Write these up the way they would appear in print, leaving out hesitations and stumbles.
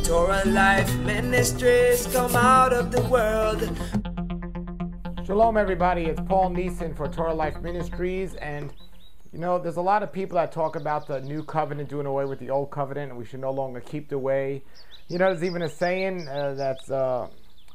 Torah Life Ministries come out of the world. Shalom everybody, it's Paul Neeson for Torah Life Ministries, and you know, there's a lot of people that talk about the new covenant doing away with the old covenant and we should no longer keep the way. You know, there's even a saying that's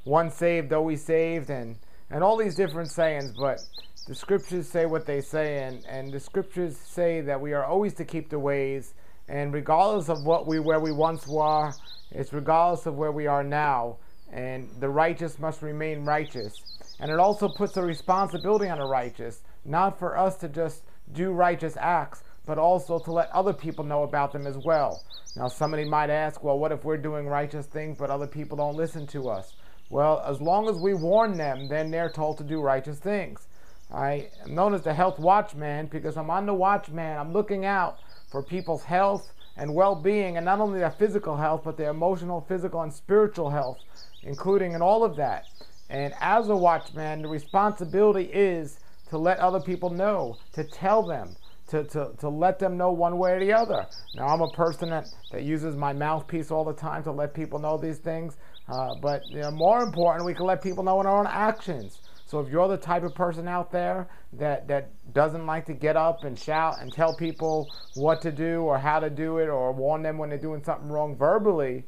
once saved, always saved, and all these different sayings, but the scriptures say what they say, and the scriptures say that we are always to keep the ways, and regardless of where we once were, it's regardless of where we are now, and the righteous must remain righteous. And it also puts a responsibility on the righteous, not for us to just do righteous acts, but also to let other people know about them as well. Now somebody might ask, well, what if we're doing righteous things but other people don't listen to us? Well, as long as we warn them, then they're told to do righteous things. I am known as the health watchman because I'm on the watchman. I'm looking out for people's health and well-being, and not only their physical health, but their emotional, physical, and spiritual health, including in all of that. And as a watchman, the responsibility is to let other people know, to tell them, to let them know one way or the other. Now, I'm a person that uses my mouthpiece all the time to let people know these things, but you know, more important, we can let people know in our own actions. So if you're the type of person out there that doesn't like to get up and shout and tell people what to do or how to do it or warn them when they're doing something wrong verbally,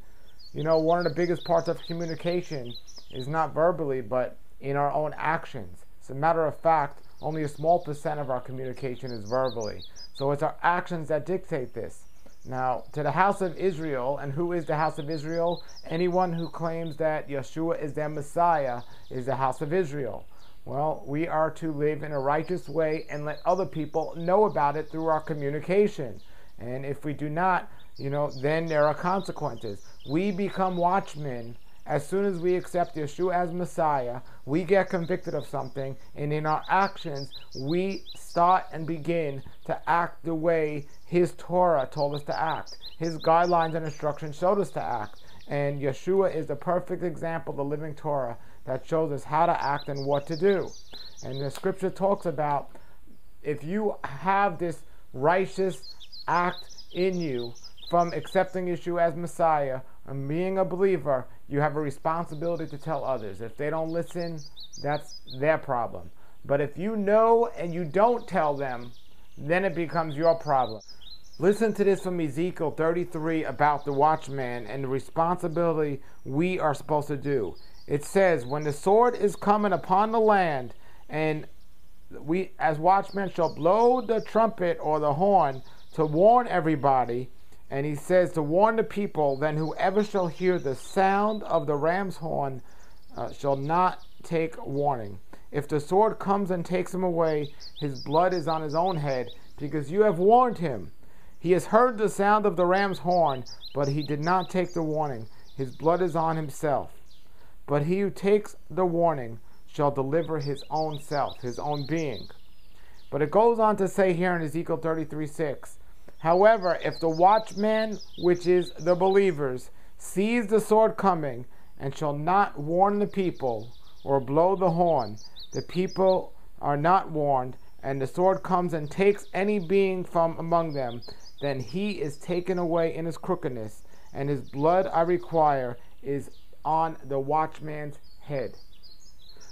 you know, one of the biggest parts of communication is not verbally, but in our own actions. As a matter of fact, only a small percent of our communication is verbally. So it's our actions that dictate this. Now, to the house of Israel, and who is the house of Israel? Anyone who claims that Yeshua is their Messiah is the house of Israel. Well, we are to live in a righteous way and let other people know about it through our communication. And if we do not, you know, then there are consequences. We become watchmen as soon as we accept Yeshua as Messiah. We get convicted of something, and in our actions, we start and begin to act the way His Torah told us to act. His guidelines and instructions showed us to act. And Yeshua is the perfect example, the living Torah, that shows us how to act and what to do. And the scripture talks about if you have this righteous act in you from accepting Yeshua as Messiah and being a believer, you have a responsibility to tell others. If they don't listen, that's their problem. But if you know and you don't tell them, then it becomes your problem. Listen to this from Ezekiel 33 about the watchman and the responsibility we are supposed to do. It says, when the sword is coming upon the land, and we as watchmen shall blow the trumpet or the horn to warn everybody, and he says to warn the people, then whoever shall hear the sound of the ram's horn shall not take warning. If the sword comes and takes him away, his blood is on his own head, because you have warned him. He has heard the sound of the ram's horn, but he did not take the warning. His blood is on himself. But he who takes the warning shall deliver his own self, his own being. But it goes on to say here in Ezekiel 33:6, however, if the watchman, which is the believers, sees the sword coming, and shall not warn the people, or blow the horn, the people are not warned, and the sword comes and takes any being from among them, then he is taken away in his crookedness, and his blood I require is on the watchman's head.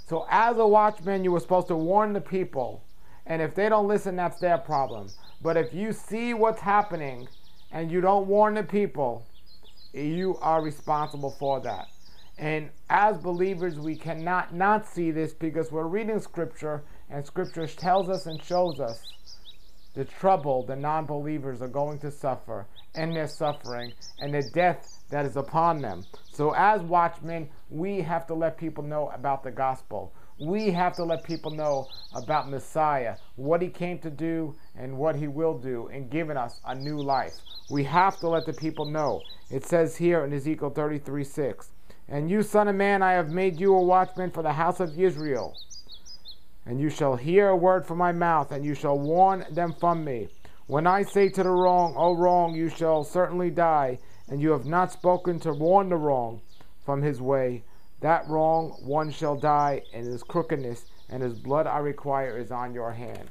So as a watchman, you were supposed to warn the people, and if they don't listen, that's their problem. But if you see what's happening and you don't warn the people, you are responsible for that. And as believers, we cannot not see this, because we're reading scripture, and scripture tells us and shows us the trouble the non-believers are going to suffer, and their suffering, and the death that is upon them. So as watchmen, we have to let people know about the gospel. We have to let people know about Messiah, what he came to do and what he will do in giving us a new life. We have to let the people know. It says here in Ezekiel 33:6, and you, son of man, I have made you a watchman for the house of Israel. And you shall hear a word from my mouth, and you shall warn them from me. When I say to the wrong, O wrong, you shall certainly die, and you have not spoken to warn the wrong from his way, that wrong one shall die in his crookedness, and his blood I require is on your hand.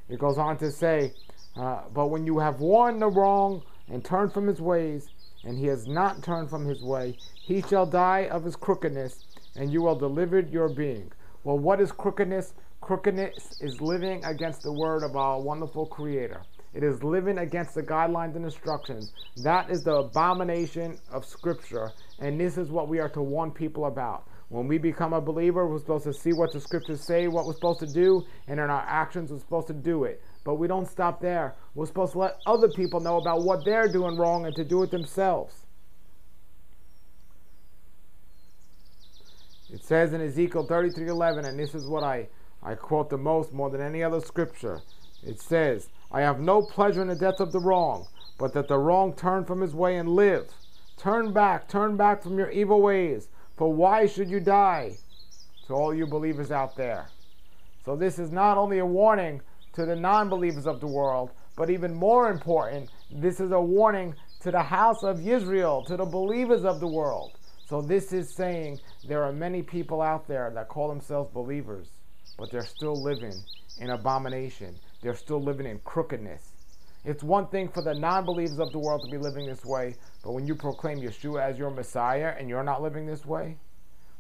It goes on to say, but when you have warned the wrong and turned from his ways, and he has not turned from his way, he shall die of his crookedness, and you will deliver your being. Well, what is crookedness? Crookedness is living against the word of our wonderful Creator. It is living against the guidelines and instructions. That is the abomination of Scripture, and this is what we are to warn people about. When we become a believer, we're supposed to see what the Scriptures say, what we're supposed to do, and in our actions, we're supposed to do it. But we don't stop there. We're supposed to let other people know about what they're doing wrong and to do it themselves. It says in Ezekiel 33:11, and this is what I quote the most, more than any other scripture. It says, I have no pleasure in the death of the wrong, but that the wrong turn from his way and live. Turn back from your evil ways, for why should you die? To all you believers out there. So this is not only a warning to the non-believers of the world, but even more important, this is a warning to the house of Israel, to the believers of the world. So this is saying there are many people out there that call themselves believers, but they're still living in abomination. They're still living in crookedness. It's one thing for the non-believers of the world to be living this way, but when you proclaim Yeshua as your Messiah and you're not living this way,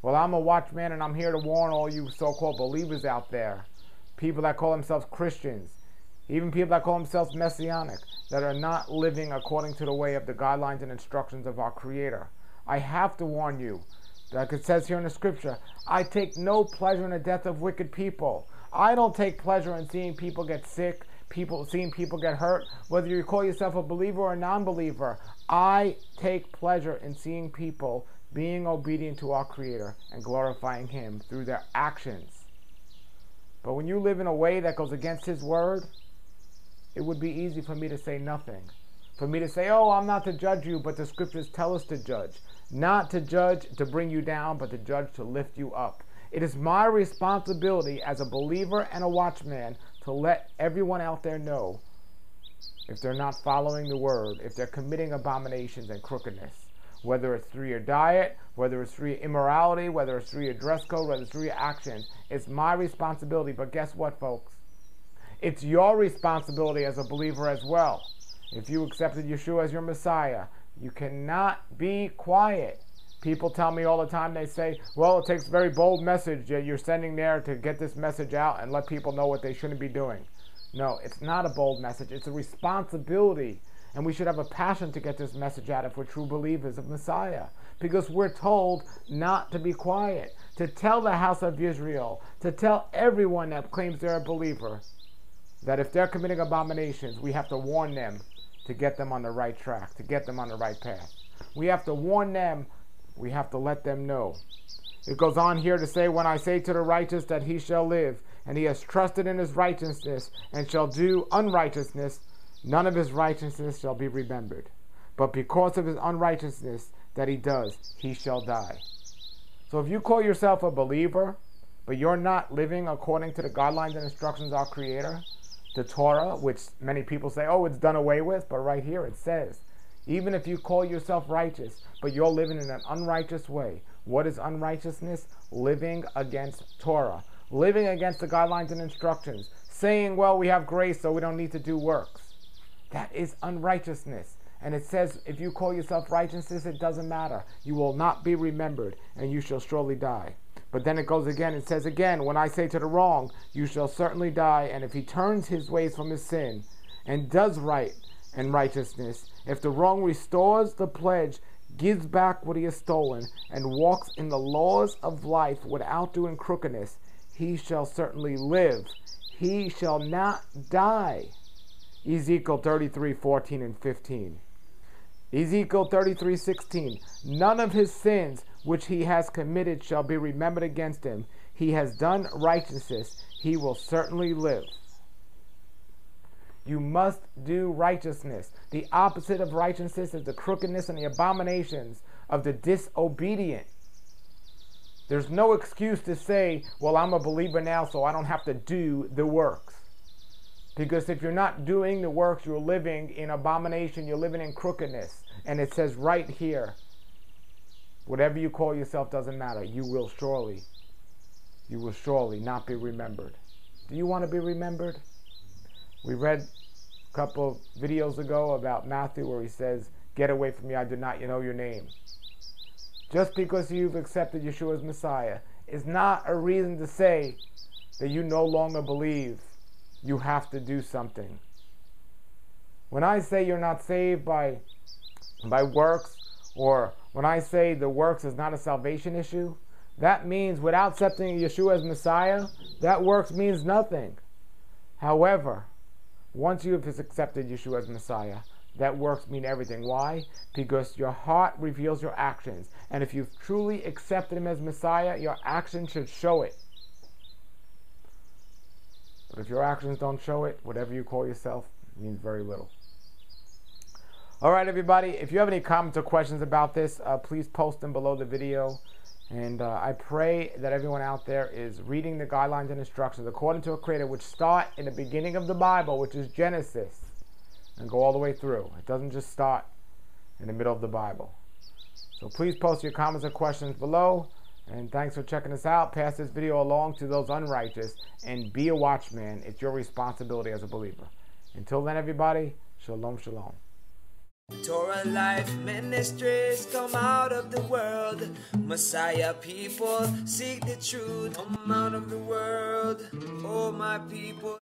well, I'm a watchman and I'm here to warn all you so-called believers out there, people that call themselves Christians, even people that call themselves Messianic, that are not living according to the way of the guidelines and instructions of our Creator. I have to warn you, like it says here in the scripture, I take no pleasure in the death of wicked people. I don't take pleasure in seeing people get sick, seeing people get hurt, whether you call yourself a believer or a non-believer. I take pleasure in seeing people being obedient to our Creator and glorifying Him through their actions. But when you live in a way that goes against His word, it would be easy for me to say nothing. For me to say, oh, I'm not to judge you, but the scriptures tell us to judge. Not to judge to bring you down, but to judge to lift you up. It is my responsibility as a believer and a watchman to let everyone out there know if they're not following the word, if they're committing abominations and crookedness. Whether it's through your diet, whether it's through your immorality, whether it's through your dress code, whether it's through your actions. It's my responsibility. But guess what, folks? It's your responsibility as a believer as well. If you accepted Yeshua as your Messiah, you cannot be quiet. People tell me all the time, they say, well, it takes a very bold message that you're sending there to get this message out and let people know what they shouldn't be doing. No, it's not a bold message. It's a responsibility. And we should have a passion to get this message out if we're true believers of Messiah. Because we're told not to be quiet, to tell the house of Israel, to tell everyone that claims they're a believer, that if they're committing abominations, we have to warn them to get them on the right track, to get them on the right path. We have to warn them. We have to let them know. It goes on here to say, when I say to the righteous that he shall live, and he has trusted in his righteousness, and shall do unrighteousness, none of his righteousness shall be remembered. But because of his unrighteousness that he does, he shall die. So if you call yourself a believer, but you're not living according to the guidelines and instructions of our Creator, the Torah, which many people say, oh, it's done away with, but right here it says, even if you call yourself righteous, but you're living in an unrighteous way. What is unrighteousness? Living against Torah. Living against the guidelines and instructions. Saying, well, we have grace, so we don't need to do works. That is unrighteousness. And it says, if you call yourself righteousness, it doesn't matter. You will not be remembered, and you shall surely die. But then it goes again, it says again, when I say to the wrong, you shall certainly die. And if he turns his ways from his sin, and does right and righteousness, if the wrong restores the pledge, gives back what he has stolen, and walks in the laws of life without doing crookedness, he shall certainly live. He shall not die. Ezekiel 33:14 and 15. Ezekiel 33:16. None of his sins which he has committed shall be remembered against him. He has done righteousness. He will certainly live. You must do righteousness. The opposite of righteousness is the crookedness and the abominations of the disobedient. There's no excuse to say, well, I'm a believer now, so I don't have to do the works. Because if you're not doing the works, you're living in abomination, you're living in crookedness. And it says right here, whatever you call yourself doesn't matter. You will surely not be remembered. Do you want to be remembered? We read a couple of videos ago about Matthew where he says, Get away from me, I do not know your name. Just because you've accepted Yeshua as Messiah is not a reason to say that you no longer believe. You have to do something. When I say you're not saved by works, or when I say the works is not a salvation issue, that means without accepting Yeshua as Messiah, that works means nothing. However, once you have accepted Yeshua as Messiah, that works mean everything. Why? Because your heart reveals your actions. And if you've truly accepted Him as Messiah, your actions should show it. But if your actions don't show it, whatever you call yourself means very little. All right, everybody. If you have any comments or questions about this, please post them below the video. And I pray that everyone out there is reading the guidelines and instructions according to a Creator, which start in the beginning of the Bible, which is Genesis, and go all the way through. It doesn't just start in the middle of the Bible. So please post your comments and questions below. And thanks for checking us out. Pass this video along to those unrighteous and be a watchman. It's your responsibility as a believer. Until then, everybody, shalom, shalom. Torah Life Ministries, come out of the world. Messiah people, seek the truth. Come out of the world, oh my people.